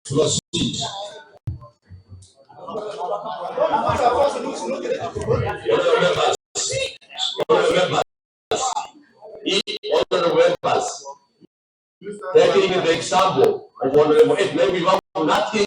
Proceed. Taking the example of Honorable Ed, maybe nothing.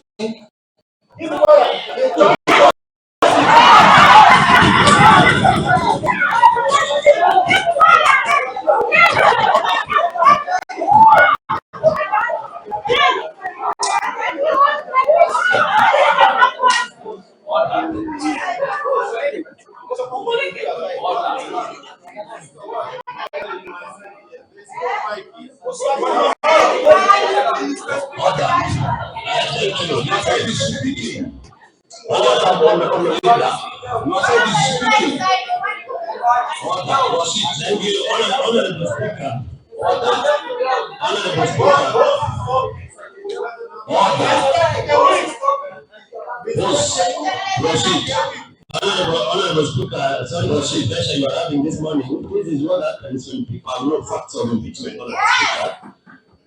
Honorable Speaker, sorry, session you are having this morning. This is what happens when people have no facts of impeachment.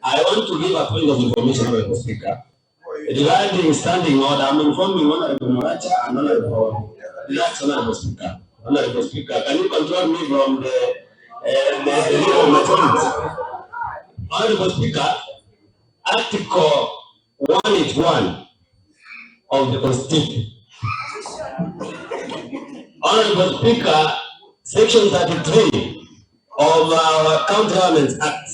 I want to give a point of information, Honorable Speaker. Regarding standing order, I'm informing Honorable Moracha and Honorable Relax, Honorable Speaker. Honorable Speaker, can you control me from the legal majority? Honorable Speaker, Article 181 of the Constitution. Honorable Speaker, Section 33 of our County Governments Act.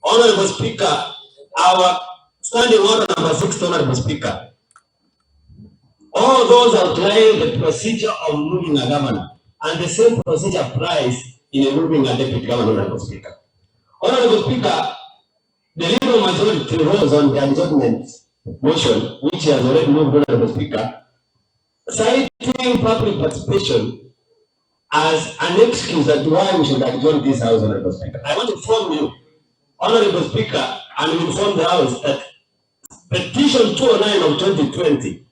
Honorable Speaker, our standing order number 6, Honorable Speaker. All those outline the procedure of moving a governor, and the same procedure applies in moving a deputy governor, Honorable Speaker. Honorable Speaker, the legal majority rose on the adjournment motion, which has already moved, Honorable Speaker, citing public participation as an excuse as to why we should adjourn this House, Honorable Speaker. I want to inform you, Honorable Speaker, and inform the House that Petition 209 of 2020,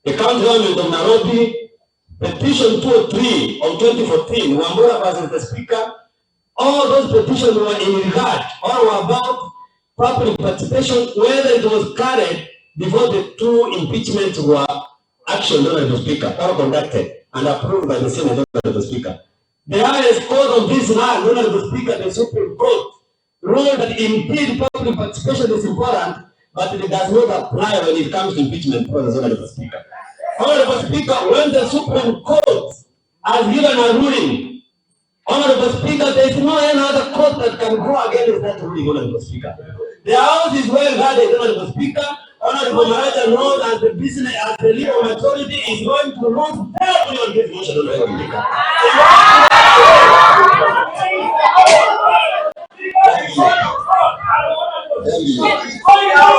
the County Government of Nairobi, Petition 203 of 2014, Wambura versus the Speaker, all those petitions were in regard or were about public participation, whether it was carried before the two impeachments were actioned, Honorable Speaker, or conducted and approved by the Senate, Honorable Speaker. The highest court of this land, Honorable Speaker, the Supreme Court, ruled that indeed public participation is important, but it does not apply when it comes to impeachment process, Honorable Speaker. Honorable Speaker, when the Supreme Court has given a ruling, Honorable Speaker, there is no any other court that can go against that ruling, Honorable Speaker. The House is well guarded, Honorable Speaker. Honorable Maraja knows as the business, as the legal majority is going to lose terribly on this motion, Honorable Speaker. Thank you.